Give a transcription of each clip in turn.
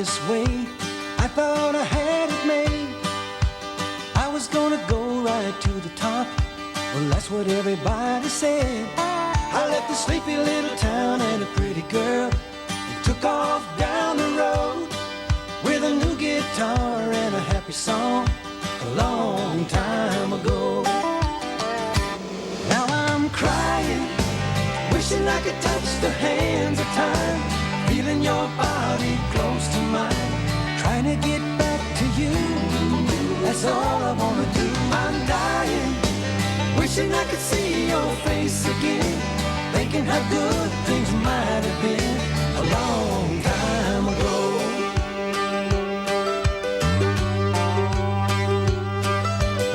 this way. I thought I had it made. I was gonna go right to the top. Well, that's what everybody said. I left the sleepy little town and a pretty girl and took off down the road with a new guitar and a happy song a long time ago. Now I'm crying, wishing I could touch the hands of time, feeling your body close to mine, trying to get back to you. That's all I wanna do. I'm dying, wishing I could see your face again, thinking how good things might have been a long time ago.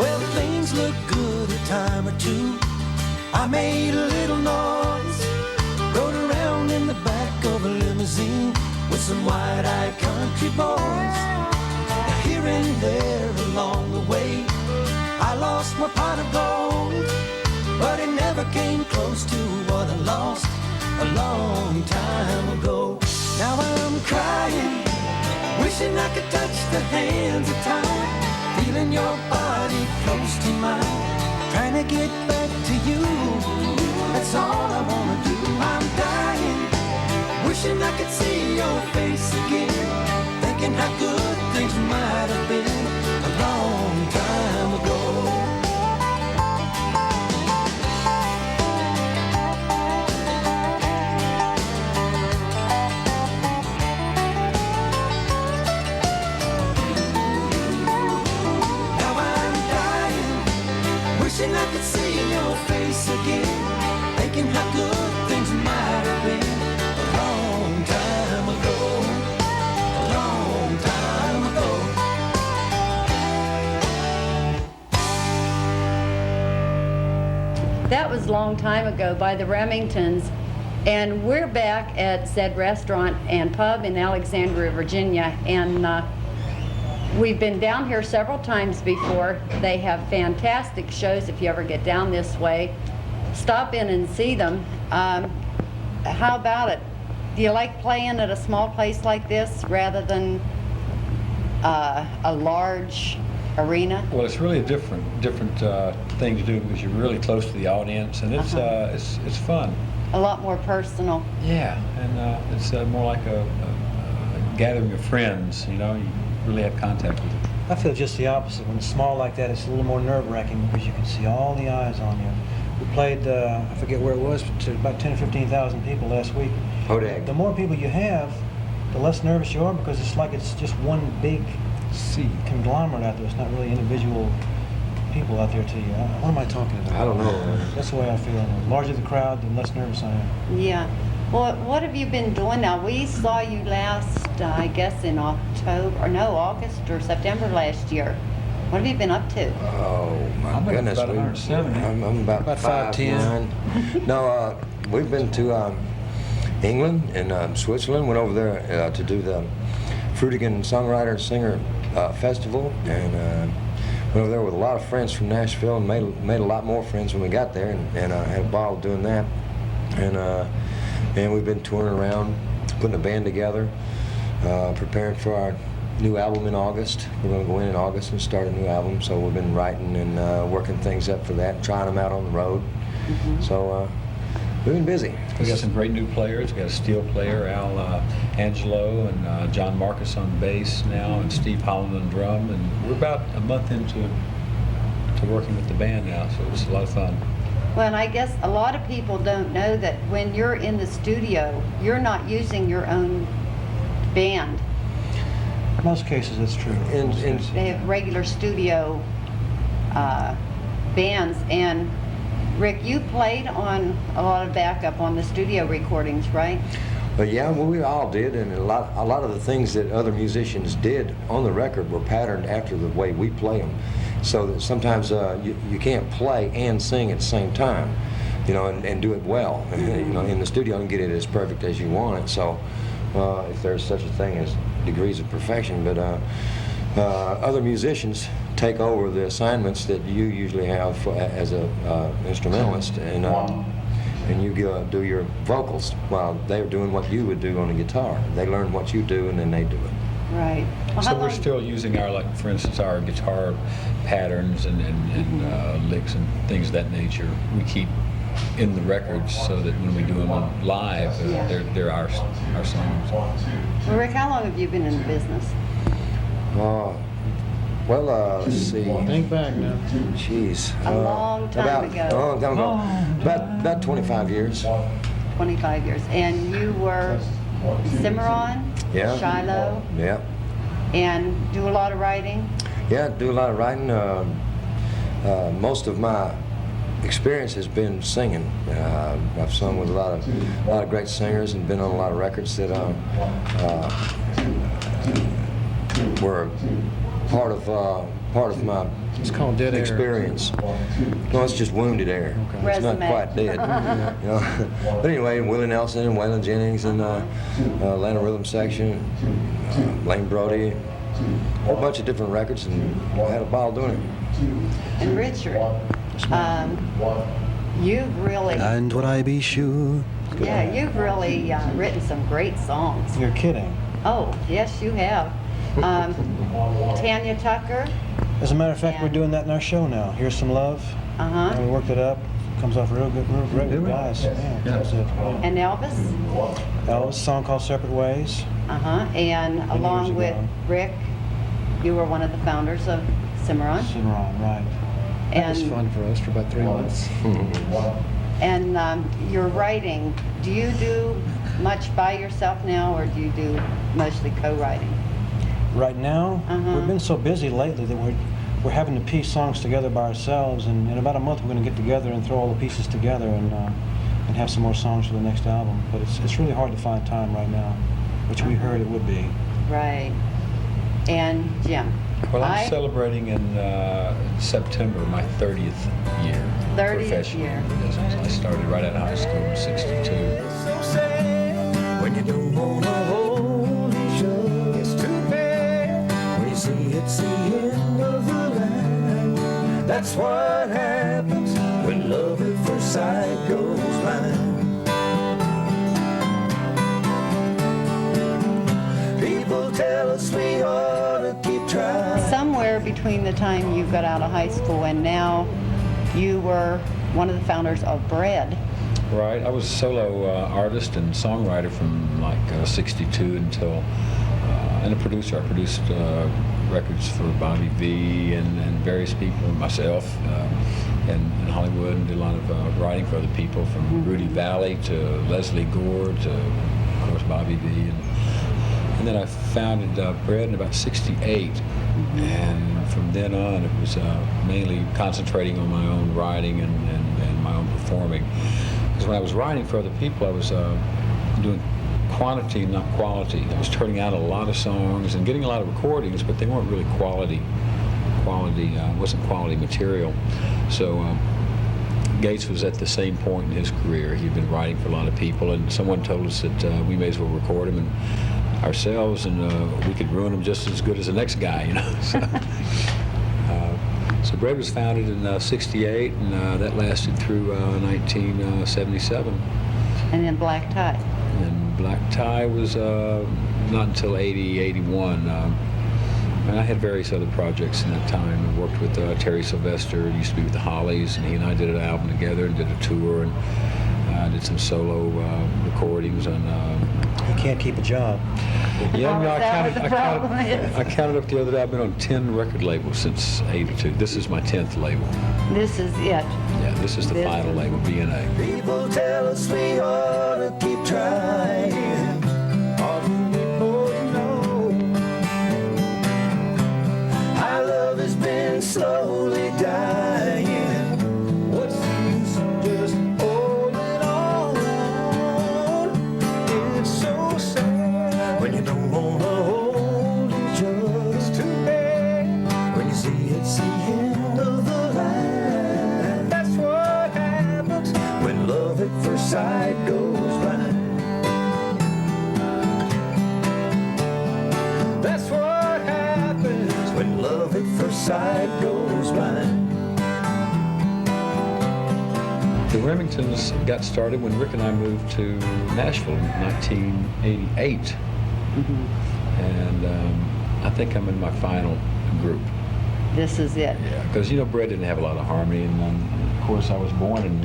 Well, things look good a time or two. I made a little noise, rode around in the back of a limousine with some wide-eyed country boys. Here and there along the way, I lost my pot of gold, but it never came close to what I lost a long time ago. Now I'm crying, wishing I could touch the hands of time, feeling your body close to mine, trying to get back to you. That's all I wanna do. I'm dying, wishing I could see your face again, thinking how good things might have been a long time ago. Wishing I could see your face again, thinking how good things might have been a long time ago, a long time ago. That was a long time ago by the Remmingtons, and we're back at said restaurant and pub in Alexandria, Virginia, and we've been down here several times before. They have fantastic shows if you ever get down this way. Stop in and see them. How about it? Do you like playing at a small place like this rather than a large arena? Well, it's really a different thing to do because you're really close to the audience, and it's fun. A lot more personal. Yeah, and it's more like a gathering of friends. You know, you really have contact with them. I feel just the opposite. When it's small like that, it's a little more nerve-wracking because you can see all the eyes on you. We played, I forget where it was, to about 10 or 15,000 people last week. The more people you have, the less nervous you are because it's like it's just one big conglomerate out there. It's not really individual people out there to you. What am I talking about? I don't know. That's the way I feel. The larger the crowd, the less nervous I am. Yeah. Well, what have you been doing now? We saw you last, I guess, in August or September last year. What have you been up to? Oh, my I'm goodness. about 170. I'm about 5'10". No, we've been to England and Switzerland. Went over there to do the Fruitigan Songwriter Singer Festival, and went over there with a lot of friends from Nashville and made a lot more friends when we got there, and had a ball doing that. And we've been touring around, putting a band together, preparing for our new album in August. We're going to go in August and start a new album, so we've been writing and working things up for that, trying them out on the road. Mm-hmm. So we've been busy. We got some great new players. We got a steel player, Al Angelo, and John Marcus on bass now, and Steve Holland on drum, and we're about a month into working with the band now, so it's a lot of fun. Well, and I guess a lot of people don't know that when you're in the studio, you're not using your own band. In most cases, that's true. They have regular studio bands, and Rick, you played on a lot of backup on the studio recordings, right? Yeah, well, we all did, and a lot of the things that other musicians did on the record were patterned after the way we play them. So that sometimes you can't play and sing at the same time, you know, and do it well. You know, in the studio and get it as perfect as you want it. So if there's such a thing as degrees of perfection, but other musicians take over the assignments that you usually have as a instrumentalist, and you do your vocals while they're doing what you would do on the guitar. They learn what you do, and then they do it. Right. Well, So how we're long- still using our, like, for instance, our guitar patterns and licks and things of that nature. We keep in the records so that when we do them live, Yeah. they're our songs. Well, Rick, how long have you been in the business? Let's see. Think back now. Jeez. A long time ago. A long time ago. About 25 years. 25 years. And you were Cimarron, Yeah. Shiloh, Yeah. and do a lot of writing? Yeah, do a lot of writing. Most of my experience has been singing. I've sung with a lot of great singers and been on a lot of records that were part of my It's called dead air. experience. No, it's just wounded air. Okay. It's not Resume. quite dead. You know? But anyway, Willie Nelson and Waylon Jennings and Atlanta Rhythm Section, Lane Brody, a whole bunch of different records, and I had a ball doing it. And Richard, you've really, And would I be sure? yeah, you've really written some great songs. You're kidding. Oh, yes, you have. Tanya Tucker, As a matter of fact, Yeah. we're doing that in our show now. Here's Some Love. uh-huh, And we worked it up. Comes off real good, real good, guys. Yeah, that's it. Yeah. and Elvis, Elvis, a song called Separate Ways. uh-huh, and along years with ago. Rick, you were one of the founders of Cimarron. Cimarron, right. That was And, fun for us for about 3 months. and your writing, do you do much by yourself now, or do you do mostly co-writing? Right now, Uh-huh. we've been so busy lately that we're having to piece songs together by ourselves, and in about a month we're going to get together and throw all the pieces together and have some more songs for the next album. But it's really hard to find time right now, which we heard it would be. Right. And Jim? Well, I'm celebrating in September my 30th year 30th professionally year. in the business. I started right out of high school in '62. So sad when you don't wanna hold each other. It's too bad when you see it's the end of the line. That's what happens when love at first sight goes blind. People tell us we ought to keep trying. Somewhere between the time you got out of high school and now, you were one of the founders of Bread. Right, I was a solo artist and songwriter from like '62 until, and a producer. I produced records for Bobby V and various people, myself, in Hollywood, and did a lot of writing for other people, from Rudy Valley to Leslie Gore to, of course, Bobby V. And then I founded Bread in about '68, and from then on it was mainly concentrating on my own writing and my own performing. Because when I was writing for other people, I was doing quantity, not quality. I was turning out a lot of songs and getting a lot of recordings, but they weren't really quality. Wasn't quality material. So Gates was at the same point in his career. He'd been writing for a lot of people, and someone told us that we may as well record him and ourselves, and we could ruin him just as good as the next guy, you know. So Bread was founded in '68, and that lasted through 1977. And then Black Tie. And Black Tie was not until '81. And I had various other projects in that time. I worked with Terry Sylvester, used to be with the Hollies, and he and I did an album together and did a tour, and did some solo recordings on. You can't keep a job. Yeah, Oh, no, is that what the problem is? I counted up the other day. I've been on 10 record labels since '82. This is my 10th label. This is it. Yeah, this is the This final is- label, B&A. People tell us we ought to keep trying. All we both know, our love has been slowly dying. What's the use of just holding on? It's so sad when you don't wanna hold each other. It's too bad when you see it's the end of the line. That's what happens when love at first sight goes blind. That's what happens when love at first sight goes blind. The Remmingtons got started when Rick and I moved to Nashville in 1988. and I think I'm in my final group. This is it. Yeah, because Brett didn't have a lot of harmony, and of course I was born in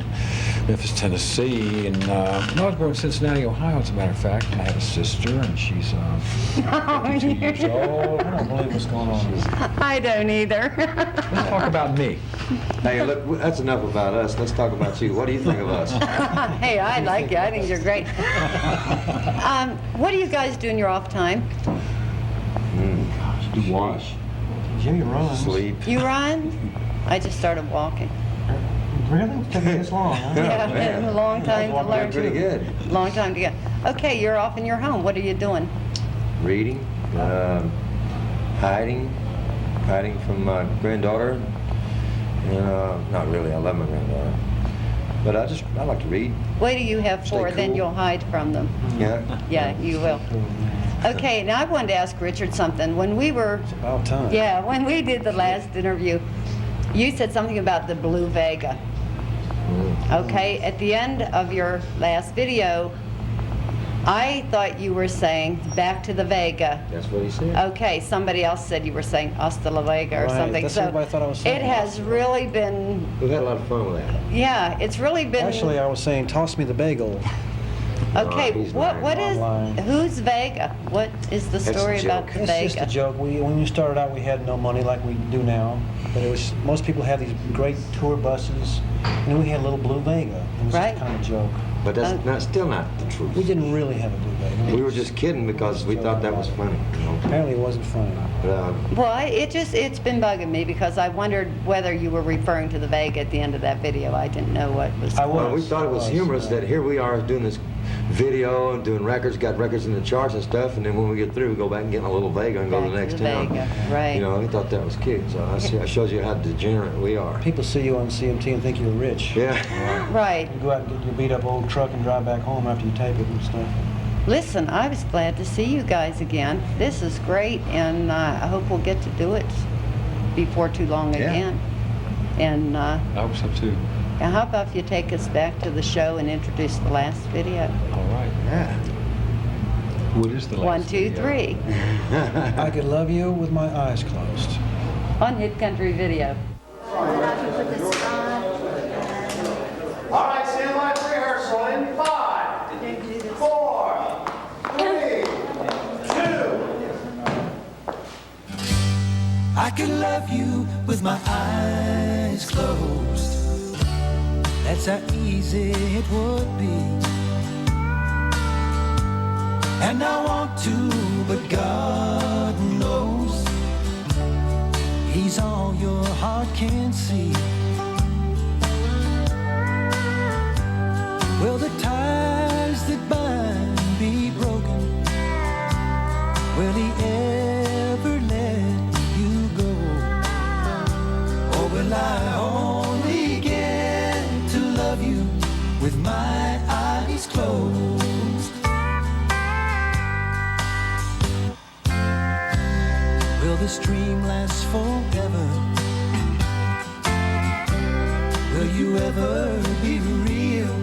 Memphis, Tennessee, and I was born in Cincinnati, Ohio, as a matter of fact. I have a sister, and she's 52 years old. I don't believe what's going on. I don't either. Let's talk about me. Hey, look, that's enough about us. Let's talk about you. What do you think of us? Hey, I like you. I think you're great. What do you guys do in your off time? You wash. Jimmy runs. Sleep. You run? I just started walking. Really? It took me this long, huh? Yeah, man. it's a long time to learn. Pretty good. Long time to get. Okay, you're off in your home. What are you doing? Reading, hiding from my granddaughter. Not really, I love my granddaughter. But I like to read. Wait till you have Stay 4, then cool. you'll hide from them. Yeah. Yeah, you will. Okay, now I wanted to ask Richard something. When we were, It's about time. yeah, when we did the last interview, you said something about the blue Vega. Okay, at the end of your last video, I thought you were saying back to the Vega. That's what he said. Okay, somebody else said you were saying hasta la Vega or Right, something. that's what everybody thought I was saying. It has really been, We've had a lot of fun with that. yeah, it's really been. Actually, I was saying, toss me the bagel. Okay, he's what is, lying. who's Vega? What is the That's a story about joke. the It's Vega? just a joke. When we started out, we had no money like we do now. But it was, most people have these great tour buses, and then we had a little blue Vega. It was Right. just kind of a joke. But that's still not the truth. We didn't really have a blue Vega. We were just kidding because we thought that was funny. Apparently, it wasn't funny. But, Well, it's been bugging me because I wondered whether you were referring to the Vega at the end of that video. I didn't know what was. I was. well, we thought it was humorous that here we are doing this video and doing records, got records in the charts and stuff, and then when we get through, we go back and get in a little Vega and go to the Back next to the town. Vega, right. We thought that was cute. So I shows you how degenerate we are. People see you on CMT and think you're rich. Yeah. Right. You go out and get your beat up old truck and drive back home after you tape it and stuff. Listen, I was glad to see you guys again. This is great, and I hope we'll get to do it before too long Yeah. again. And I hope so too. how about if you take us back to the show and introduce the last video? All right. Yeah. What is the last 1, 2, video? 3. I could love you with my eyes closed. On Hit Country Video. All right, stand by for rehearsal in 5, 4, 3, 2. I could love you with my eyes closed. That's how easy it would be. And I want to, but God knows He's all your heart can see. Will the ties that bind be broken? Will He ever let you go? Or will I only get to love you with my eyes closed? Will this dream last forever? Will you ever be real?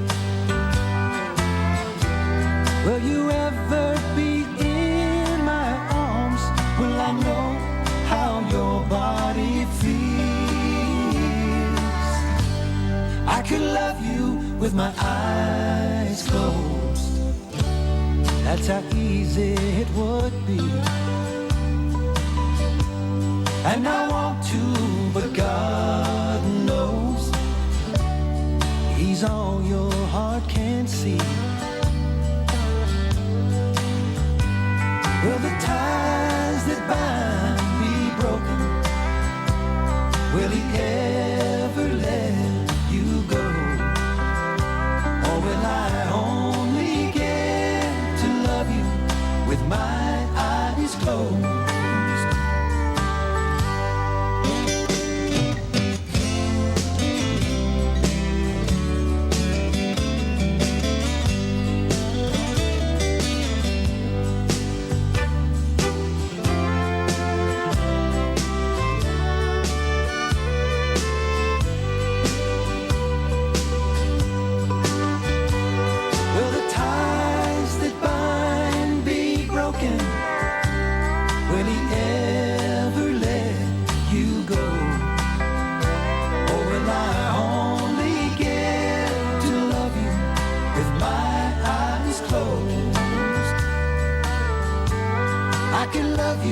Will you ever be in my arms? Will I know how your body feels? I could love you with my eyes closed. That's how easy it would be. And I want to, but God knows He's all your heart can see. Will the ties that bind be broken? Will He ever let you go? Or will I only get to love you with my eyes closed?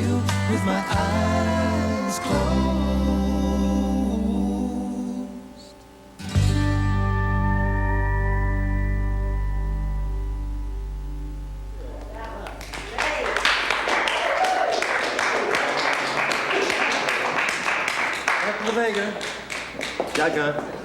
you with my eyes closed. After the Vega. Shotgun.